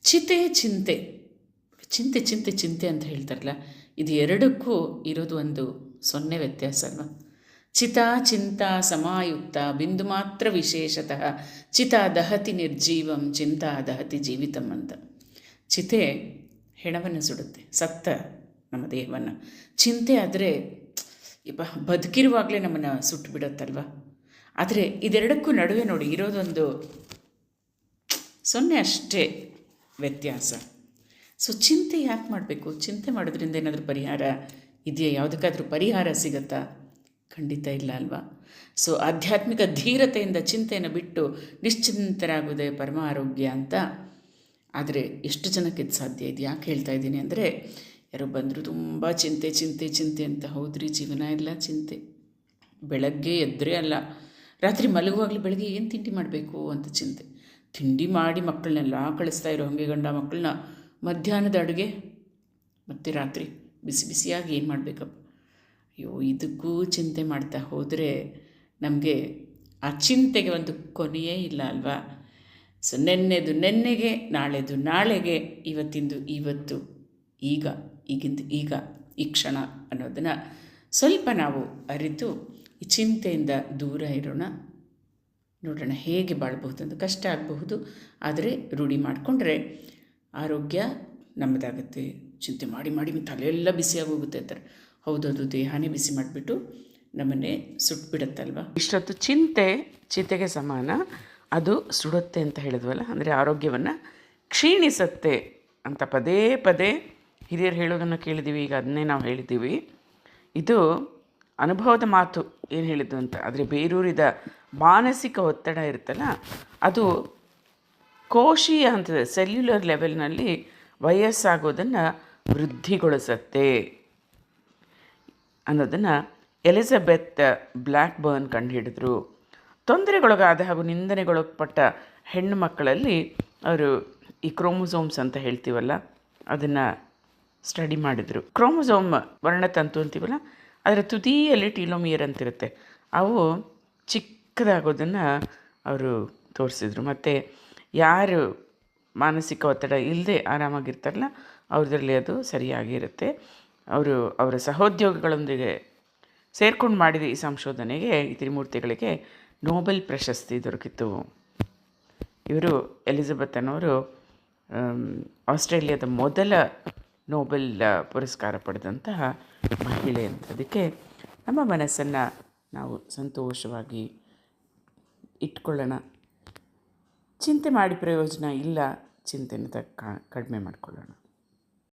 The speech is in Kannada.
ಚಿತೆ ಚಿಂತೆ, ಚಿಂತೆ ಚಿಂತೆ ಚಿಂತೆ ಅಂತ ಹೇಳ್ತಾರಲ್ಲ, ಇದು ಎರಡಕ್ಕೂ ಇರೋದು ಒಂದು ಸೊನ್ನೆ ವ್ಯತ್ಯಾಸ ಅಲ್ವಾ. ಚಿತಾ ಚಿಂತಾ ಸಮಾಯುಕ್ತ ಬಿಂದು ಮಾತ್ರ ವಿಶೇಷತಃ ಚಿತಾ ದಹತಿ ನಿರ್ಜೀವಂ ಚಿಂತಾ ದಹತಿ ಜೀವಿತಂ ಅಂತ. ಚಿತೆ ಹೆಣವನ್ನು ಸುಡುತ್ತೆ, ಸತ್ತ ನಮ್ಮ ದೇಹವನ್ನು. ಚಿಂತೆ ಆದರೆ ಬದುಕಿರುವಾಗಲೇ ನಮ್ಮನ್ನು ಸುಟ್ಟು ಬಿಡುತ್ತಲ್ವ. ಆದರೆ ಇದೆರಡಕ್ಕೂ ನಡುವೆ ನೋಡಿ ಇರೋದೊಂದು ಸೊನ್ನೆ ಅಷ್ಟೇ ವ್ಯತ್ಯಾಸ. ಸೊ ಚಿಂತೆ ಯಾಕೆ ಮಾಡಬೇಕು? ಚಿಂತೆ ಮಾಡೋದ್ರಿಂದ ಏನಾದರೂ ಪರಿಹಾರ ಇದೆಯಾ? ಯಾವುದಕ್ಕಾದರೂ ಪರಿಹಾರ ಸಿಗುತ್ತಾ? ಖಂಡಿತ ಇಲ್ಲ ಅಲ್ವಾ. ಸೊ ಆಧ್ಯಾತ್ಮಿಕ ಧೀರತೆಯಿಂದ ಚಿಂತೆಯನ್ನು ಬಿಟ್ಟು ನಿಶ್ಚಿಂತರಾಗುವುದೇ ಪರಮ ಆರೋಗ್ಯ ಅಂತ. ಆದರೆ ಎಷ್ಟು ಜನಕ್ಕೆ ಇದು ಸಾಧ್ಯ? ಇದು ಯಾಕೆ ಹೇಳ್ತಾ ಇದ್ದೀನಿ ಅಂದರೆ, ಯಾರೋ ಬಂದರು ತುಂಬ ಚಿಂತೆ ಚಿಂತೆ ಚಿಂತೆ ಅಂತ. ಹೌದ್ರಿ, ಜೀವನ ಎಲ್ಲ ಚಿಂತೆ. ಬೆಳಗ್ಗೆ ಎದ್ದರೆ ಅಲ್ಲ, ರಾತ್ರಿ ಮಲಗುವಾಗಲೂ ಬೆಳಗ್ಗೆ ಏನು ತಿಂಡಿ ಮಾಡಬೇಕು ಅಂತ ಚಿಂತೆ. ತಿಂಡಿ ಮಾಡಿ ಮಕ್ಕಳನ್ನೆಲ್ಲ ಕಳಿಸ್ತಾ ಇರೋ ಹಾಗೆ ಗಂಡ ಮಕ್ಕಳನ್ನ, ಮಧ್ಯಾಹ್ನದ ಅಡುಗೆ ಮತ್ತು ರಾತ್ರಿ ಬಿಸಿ ಬಿಸಿಯಾಗಿ ಏನು ಮಾಡಬೇಕಪ್ಪ. ಅಯ್ಯೋ, ಇದಕ್ಕೂ ಚಿಂತೆ ಮಾಡ್ತಾ ಹೋದರೆ ನಮಗೆ ಆ ಚಿಂತೆಗೆ ಒಂದು ಕೊನೆಯೇ ಇಲ್ಲ ಅಲ್ವಾ. ಸೊ ನೆನ್ನೆದು ನೆನ್ನೆಗೆ, ನಾಳೆದು ನಾಳೆಗೆ, ಇವತ್ತಿಂದು ಇವತ್ತು, ಈಗಿಂದು ಈಗ, ಈ ಕ್ಷಣ ಅನ್ನೋದನ್ನು ಸ್ವಲ್ಪ ನಾವು ಅರಿತು ಈ ಚಿಂತೆಯಿಂದ ದೂರ ಇರೋಣ. ನೋಡೋಣ ಹೇಗೆ ಬಾಳ್ಬಹುದು ಅಂತ. ಕಷ್ಟ ಆಗಬಹುದು, ಆದರೆ ರೂಢಿ ಮಾಡಿಕೊಂಡ್ರೆ ಆರೋಗ್ಯ ನಮ್ಮದಾಗುತ್ತೆ. ಚಿಂತೆ ಮಾಡಿ ಮಾಡಿ ತಲೆಯೆಲ್ಲ ಬಿಸಿಯಾಗಿ ಹೋಗುತ್ತೆ ಅಂತಾರೆ. ಹೌದದು, ದೇಹನೇ ಬಿಸಿ ಮಾಡಿಬಿಟ್ಟು ನಮ್ಮನ್ನೇ ಸುಟ್ಬಿಡುತ್ತಲ್ವ. ಇಷ್ಟೊತ್ತು ಚಿತೆಗೆ ಸಮಾನ, ಅದು ಸುಡುತ್ತೆ ಅಂತ ಹೇಳಿದ್ವಲ್ಲ, ಅಂದರೆ ಆರೋಗ್ಯವನ್ನು ಕ್ಷೀಣಿಸುತ್ತೆ ಅಂತ ಪದೇ ಪದೇ ಹಿರಿಯರು ಹೇಳೋದನ್ನು ಕೇಳಿದ್ದೀವಿ. ಈಗ ಅದನ್ನೇ ನಾವು ಹೇಳಿದ್ದೀವಿ. ಇದು ಅನುಭವದ ಮಾತು ಏನು ಹೇಳಿದ್ದು ಅಂತ. ಆದರೆ ಬೇರೂರಿದ ಮಾನಸಿಕ ಒತ್ತಡ ಇರುತ್ತಲ್ಲ, ಅದು ಕೋಶೀಯ ಹಂತದ ಸೆಲ್ಯುಲರ್ ಲೆವೆಲ್ನಲ್ಲಿ ವಯಸ್ಸಾಗೋದನ್ನು ವೃದ್ಧಿಗೊಳಿಸತ್ತೆ ಅನ್ನೋದನ್ನು ಎಲಿಜಬೆತ್ ಬ್ಲ್ಯಾಕ್ಬರ್ನ್ ಕಂಡುಹಿಡಿದ್ರು. ತೊಂದರೆಗೊಳಗಾದ ಹಾಗೂ ನಿಂದನೆಗೊಳಪಟ್ಟ ಹೆಣ್ಣು ಮಕ್ಕಳಲ್ಲಿ ಅವರು ಈ ಕ್ರೋಮೋಸೋಮ್ಸ್ ಅಂತ ಹೇಳ್ತೀವಲ್ಲ, ಅದನ್ನು ಸ್ಟಡಿ ಮಾಡಿದರು. ಕ್ರೋಮೋಸೋಮ್ ವರ್ಣತಂತು ಅಂತೀವಲ್ಲ, ಅದರ ತುದಿಯಲ್ಲಿ ಟೀಲೋಮಿಯರ್ ಅಂತಿರುತ್ತೆ. ಅವು ಚಿಕ್ಕದಾಗೋದನ್ನು ಅವರು ತೋರಿಸಿದ್ರು. ಮತ್ತು ಯಾರು ಮಾನಸಿಕ ಒತ್ತಡ ಇಲ್ಲದೆ ಆರಾಮಾಗಿರ್ತಾರಲ್ಲ, ಅವ್ರದ್ರಲ್ಲಿ ಅದು ಸರಿಯಾಗಿರುತ್ತೆ. ಅವರ ಸಹೋದ್ಯೋಗಿಗಳೊಂದಿಗೆ ಸೇರ್ಕೊಂಡು ಮಾಡಿದ ಈ ಸಂಶೋಧನೆಗೆ ಈ ತ್ರಿಮೂರ್ತಿಗಳಿಗೆ ನೋಬೆಲ್ ಪ್ರಶಸ್ತಿ ದೊರಕಿತ್ತು. ಇವರು ಎಲಿಜಬೆತ್ ಅನ್ನೋರು ಆಸ್ಟ್ರೇಲಿಯಾದ ಮೊದಲ ನೋಬೆಲ್ ಪುರಸ್ಕಾರ ಪಡೆದಂತಹ ಮಹಿಳೆ ಅಂತ. ಅದಕ್ಕೆ ನಮ್ಮ ಮನಸ್ಸನ್ನು ನಾವು ಸಂತೋಷವಾಗಿ ಇಟ್ಕೊಳ್ಳೋಣ. ಚಿಂತೆ ಮಾಡಿ ಪ್ರಯೋಜನ ಇಲ್ಲ, ಚಿಂತೆನ ಕಡಿಮೆ ಮಾಡಿಕೊಳ್ಳೋಣ.